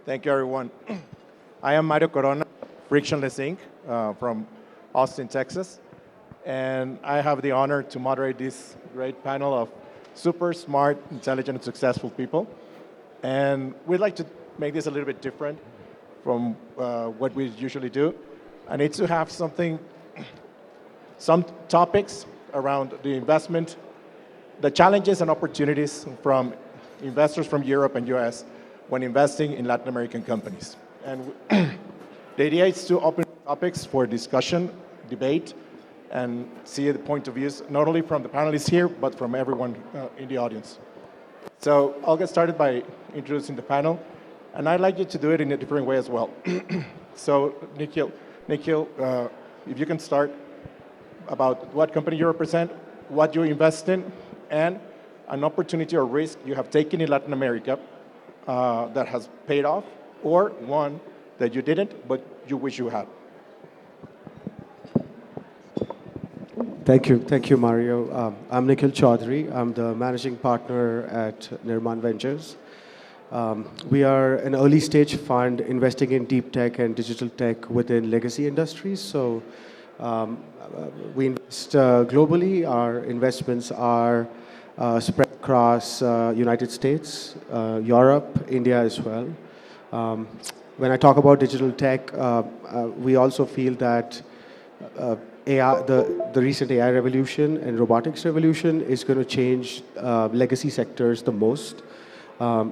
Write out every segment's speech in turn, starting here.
Thank you, everyone. I am Mario Corona, Frictionless Inc., from Austin, Texas. And I have the honor to moderate this great panel of super smart, intelligent, and successful people. And we'd like to make this a little bit different from what we usually do. I need to have some topics around the investment, the challenges and opportunities from investors from Europe and US when investing in Latin American companies. And the idea is to open topics for discussion, debate, and see the point of views, not only from the panelists here, but from everyone in the audience. So I'll get started by introducing the panel, and I'd like you to do it in a different way as well. So Nikhil, if you can start about what company you represent, what you invest in, and an opportunity or risk you have taken in Latin America that has paid off, or one that you didn't, but you wish you had. Thank you, Mario. I'm Nikhil Choudhary. I'm the managing partner at Nirman Ventures. We are an early stage fund investing in deep tech and digital tech within legacy industries. So we invest globally. Our investments are spread across United States, Europe, India as well. When I talk about digital tech, we also feel that AI, the recent AI revolution and robotics revolution is going to change legacy sectors the most.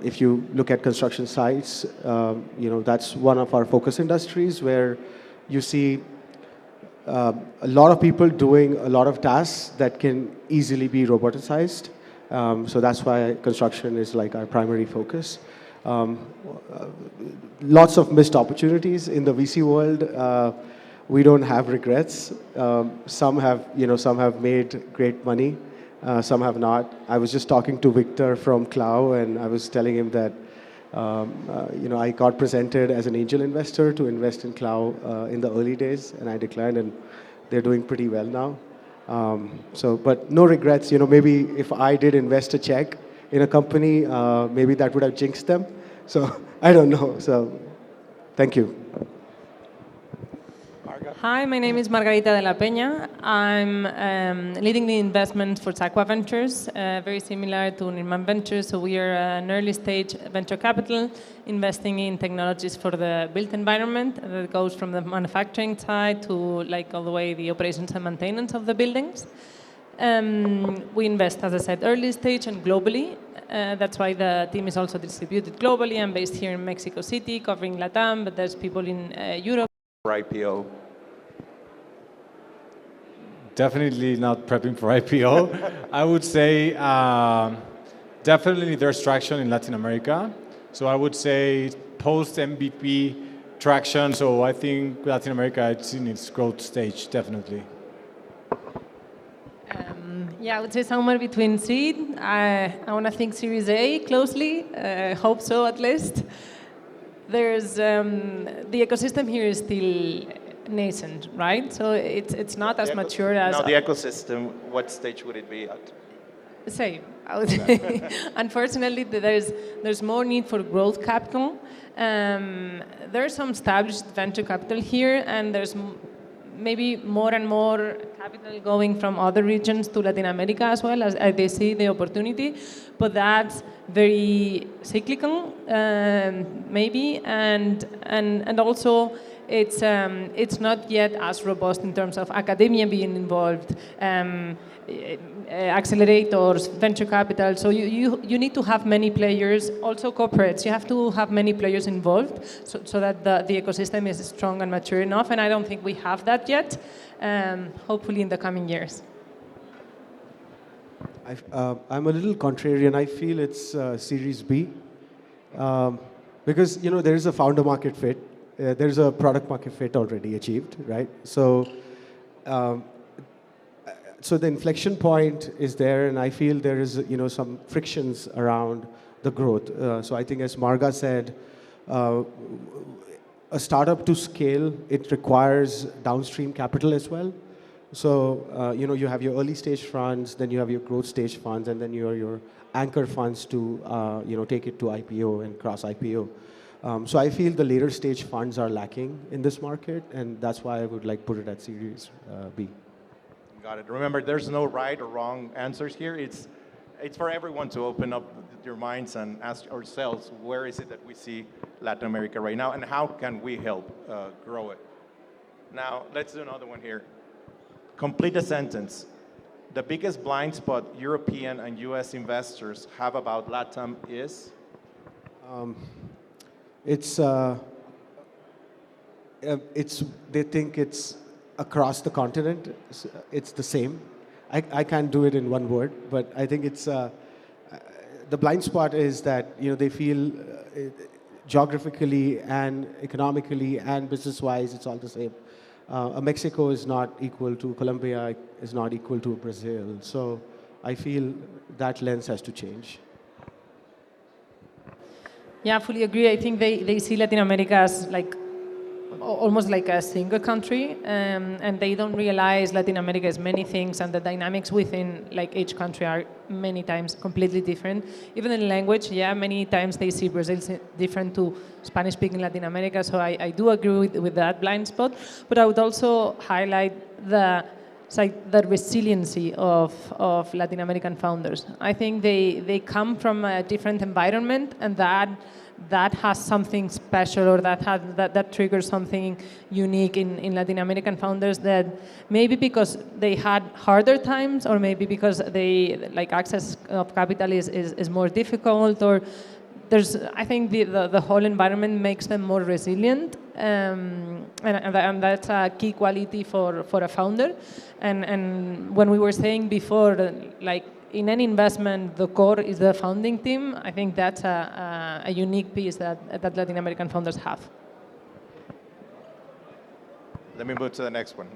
If you look at construction sites, that's one of our focus industries where you see a lot of people doing a lot of tasks that can easily be roboticized. So that's why construction is like our primary focus. Lots of missed opportunities in the VC world. We don't have regrets. Some have made great money. Some have not. I was just talking to Victor from Clow, and I was telling him that I got presented as an angel investor to invest in Clow in the early days, and I declined, and they're doing pretty well now. But no regrets. Maybe if I did invest a check in a company, maybe that would have jinxed them. So I don't know. So thank you. Hi, my name is Margarita de la Peña. I'm leading the investment for Zacua Ventures, very similar to Nirman Ventures. So we are an early stage venture capital investing in technologies for the built environment that goes from the manufacturing side to all the way the operations and maintenance of the buildings. We invest, as I said, early stage and globally. That's why the team is also distributed globally. I'm based here in Mexico City, covering Latam, but there's people in Europe. For IPO. Definitely not prepping for IPO. I would say definitely there's traction in Latin America. So I would say post MVP traction. So I think Latin America is in its growth stage, definitely. I would say somewhere between seed. I want to think Series A closely. Hope so, at least. There's the ecosystem here is still nascent, right? So it's not as mature as... Now the ecosystem, what stage would it be at? Same, I would say. Unfortunately, there's more need for growth capital. There's some established venture capital here, and there's maybe more and more capital going from other regions to Latin America as well, as they see the opportunity. But that's very cyclical, maybe, and also it's not yet as robust in terms of academia being involved, accelerators, venture capital. So you need to have many players, also corporates. You have to have many players involved so that the ecosystem is strong and mature enough. And I don't think we have that yet. Hopefully in the coming years. I'm a little contrarian. I feel it's Series B because there is a founder market fit. There's a product market fit already achieved, right? So the inflection point is there, and I feel there is some frictions around the growth. So I think, as Marga said, a startup to scale, it requires downstream capital as well. So you have your early stage funds, then you have your growth stage funds, and then your anchor funds to take it to IPO and cross IPO. So I feel the later stage funds are lacking in this market, and that's why I would like put it at Series B. Got it. Remember, there's no right or wrong answers here. It's for everyone to open up your minds and ask ourselves, where is it that we see Latin America right now, and how can we help grow it? Now, let's do another one here. Complete a sentence. The biggest blind spot European and US investors have about Latam is? They think it's across the continent. It's the same. I can't do it in one word, but I think it's the blind spot is that they feel geographically and economically and business-wise it's all the same. Mexico is not equal to Colombia, is not equal to Brazil. So I feel that lens has to change. Yeah, I fully agree. I think they see Latin America as almost like a single country, and they don't realize Latin America is many things, and the dynamics within each country are many times completely different. Even in language, many times they see Brazil different to Spanish-speaking Latin America, so I do agree with that blind spot. But I would also highlight the resiliency of Latin American founders. I think they come from a different environment, and that has something special, or that triggers something unique in Latin American founders, that maybe because they had harder times, or maybe because they access of capital is more difficult, or I think the whole environment makes them more resilient, and that's a key quality for a founder. And when we were saying before, in any investment, the core is the founding team. I think that's a unique piece that Latin American founders have. Let me move to the next one.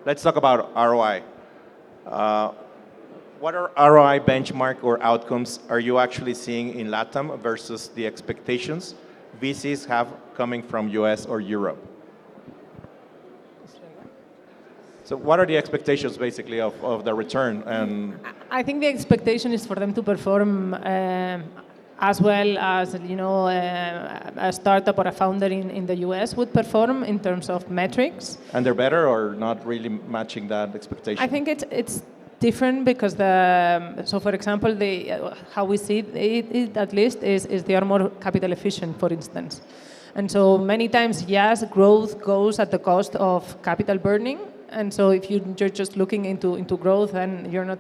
Let's talk about ROI. What are ROI benchmark or outcomes are you actually seeing in Latam versus the expectations VCs have coming from US or Europe? So what are the expectations basically of the return? And I think the expectation is for them to perform as well as a startup or a founder in the US would perform in terms of metrics. And they're better or not really matching that expectation? I think it's different because so for example, how we see it at least is they are more capital efficient, for instance. And so many times, yes, growth goes at the cost of capital burning. And so if you're just looking into growth, then you're not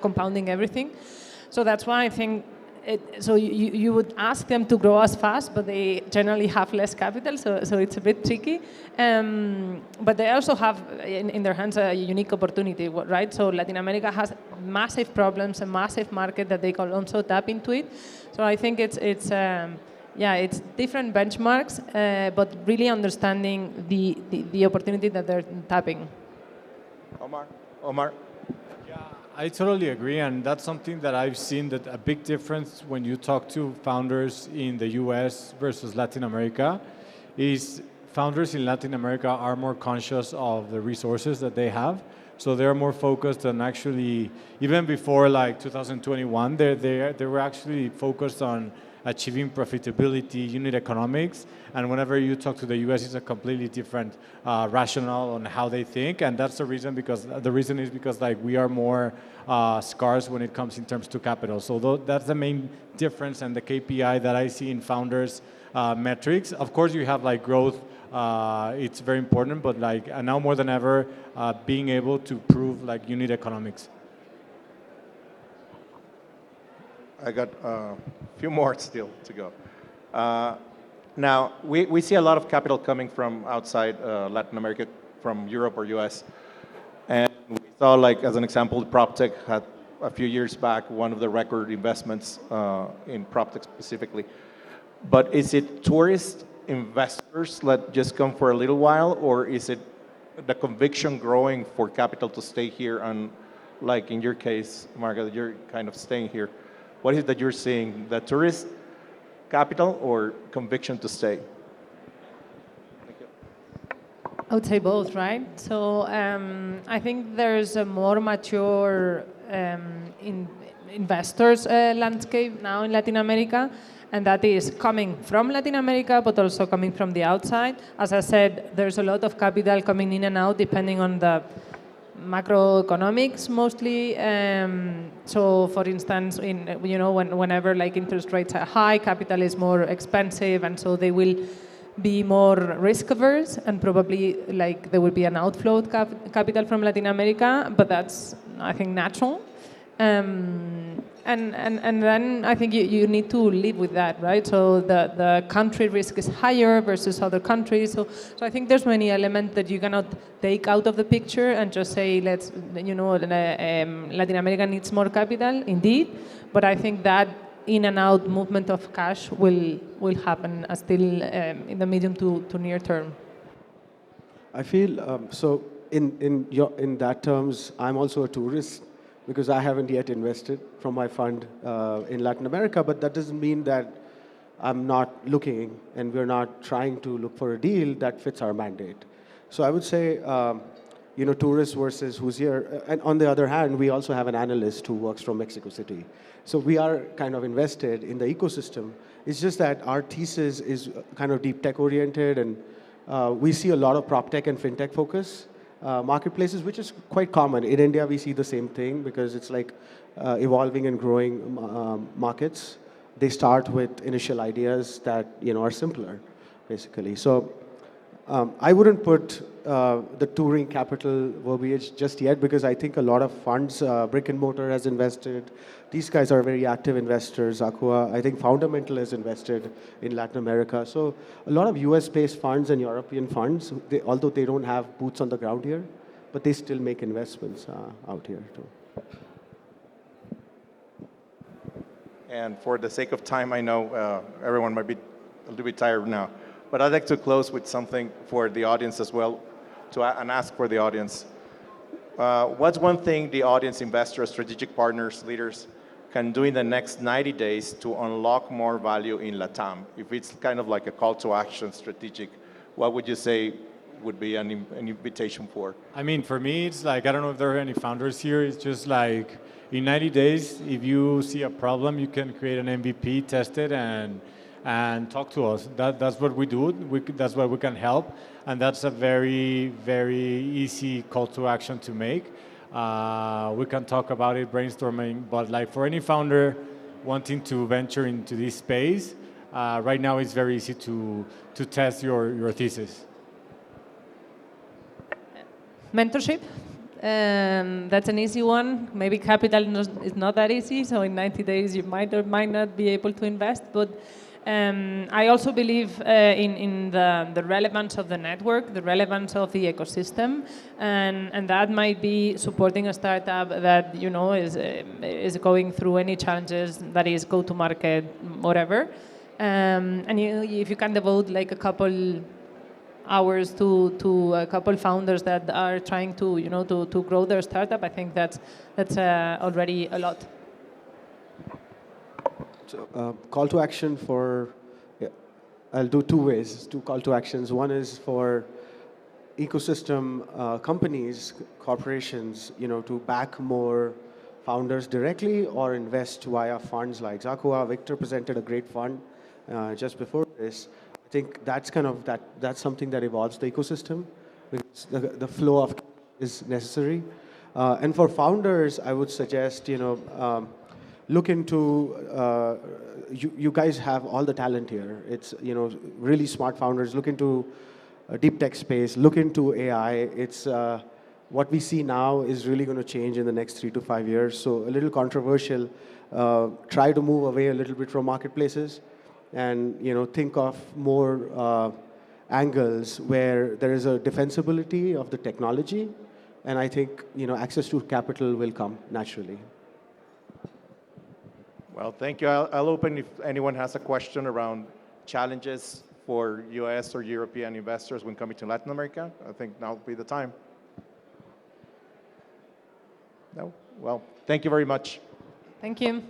compounding everything. So that's why I think so you would ask them to grow as fast, but they generally have less capital, so it's a bit tricky. But they also have in their hands a unique opportunity, right? So Latin America has massive problems, a massive market that they can also tap into it. So I think it's different benchmarks, but really understanding the opportunity that they're tapping. Omar? Yeah, I totally agree, and that's something that I've seen, that a big difference when you talk to founders in the US versus Latin America is founders in Latin America are more conscious of the resources that they have. So they're more focused on actually, even before 2021, they were actually focused on achieving profitability, unit economics, and whenever you talk to the US, it's a completely different rationale on how they think, and that's the reason is because we are more scarce when it comes in terms to capital. So that's the main difference and the KPI that I see in founders' metrics. Of course, you have growth. It's very important, but now more than ever, being able to prove unit economics. I got a few more still to go. Now, we see a lot of capital coming from outside Latin America, from Europe or US. And we saw, as an example, PropTech had a few years back one of the record investments in PropTech specifically. But is it tourist investors that just come for a little while, or is it the conviction growing for capital to stay here? And in your case, Margarita, you're kind of staying here. What is it that you're seeing, the tourist capital or conviction to stay? Thank you. I would say both, right? So I think there's a more mature investors landscape now in Latin America, and that is coming from Latin America, but also coming from the outside. As I said, there's a lot of capital coming in and out depending on the macroeconomics mostly. So, for instance, whenever like interest rates are high, capital is more expensive, and so they will be more risk averse, and probably like there will be an outflow of capital from Latin America. But that's, I think, natural. And then I think you need to live with that, right? So the country risk is higher versus other countries. So I think there's many elements that you cannot take out of the picture and just say, Latin America needs more capital, indeed. But I think that in and out movement of cash will happen still in the medium to near term. I feel so. In that terms, I'm also a tourist, because I haven't yet invested from my fund in Latin America, but that doesn't mean that I'm not looking and we're not trying to look for a deal that fits our mandate. So I would say, tourist versus who's here. And on the other hand, we also have an analyst who works from Mexico City. So we are kind of invested in the ecosystem. It's just that our thesis is kind of deep tech oriented, and we see a lot of prop tech and fintech focus. Marketplaces, which is quite common. In India, we see the same thing because it's like evolving and growing markets. They start with initial ideas that are simpler, basically. So I wouldn't put the touring capital verbiage just yet, because I think a lot of funds, Brick and Mortar has invested. These guys are very active investors. Zacua, I think Fundamental has invested in Latin America. So a lot of US-based funds and European funds, although they don't have boots on the ground here, but they still make investments out here too. And for the sake of time, I know everyone might be a little bit tired now, but I'd like to close with something for the audience as well, and ask for the audience. What's one thing the audience, investors, strategic partners, leaders can do in the next 90 days to unlock more value in Latam? If it's kind of like a call to action strategic, what would you say would be an invitation for? I mean, for me, it's like, I don't know if there are any founders here. It's just like, in 90 days, if you see a problem, you can create an MVP, test it, and talk to us. That's what we do. That's what we can help. And that's a very, very easy call to action to make. We can talk about it, brainstorming, but like for any founder wanting to venture into this space, right now it's very easy to test your thesis. Mentorship. That's an easy one. Maybe capital is not that easy, so in 90 days you might or might not be able to invest. But I also believe in the relevance of the network, the relevance of the ecosystem, and that might be supporting a startup that is going through any challenges, that is go to market, whatever. And if you can devote like a couple hours to a couple founders that are trying to grow their startup, I think that's already a lot. So, call to action I'll do two ways, two call to actions. One is for ecosystem companies, corporations, to back more founders directly or invest via funds like Zacua. Victor presented a great fund just before this. I think that's that's something that evolves the ecosystem, because the flow of is necessary. And for founders, I would suggest, look into, you guys have all the talent here. It's, really smart founders. Look into deep tech space. Look into AI. It's what we see now is really going to change in the next 3 to 5 years. So a little controversial. Try to move away a little bit from marketplaces, and think of more angles where there is a defensibility of the technology, and I think access to capital will come naturally. Well, thank you. I'll open if anyone has a question around challenges for US or European investors when coming to Latin America. I think now would be the time. No? Well, thank you very much. Thank you.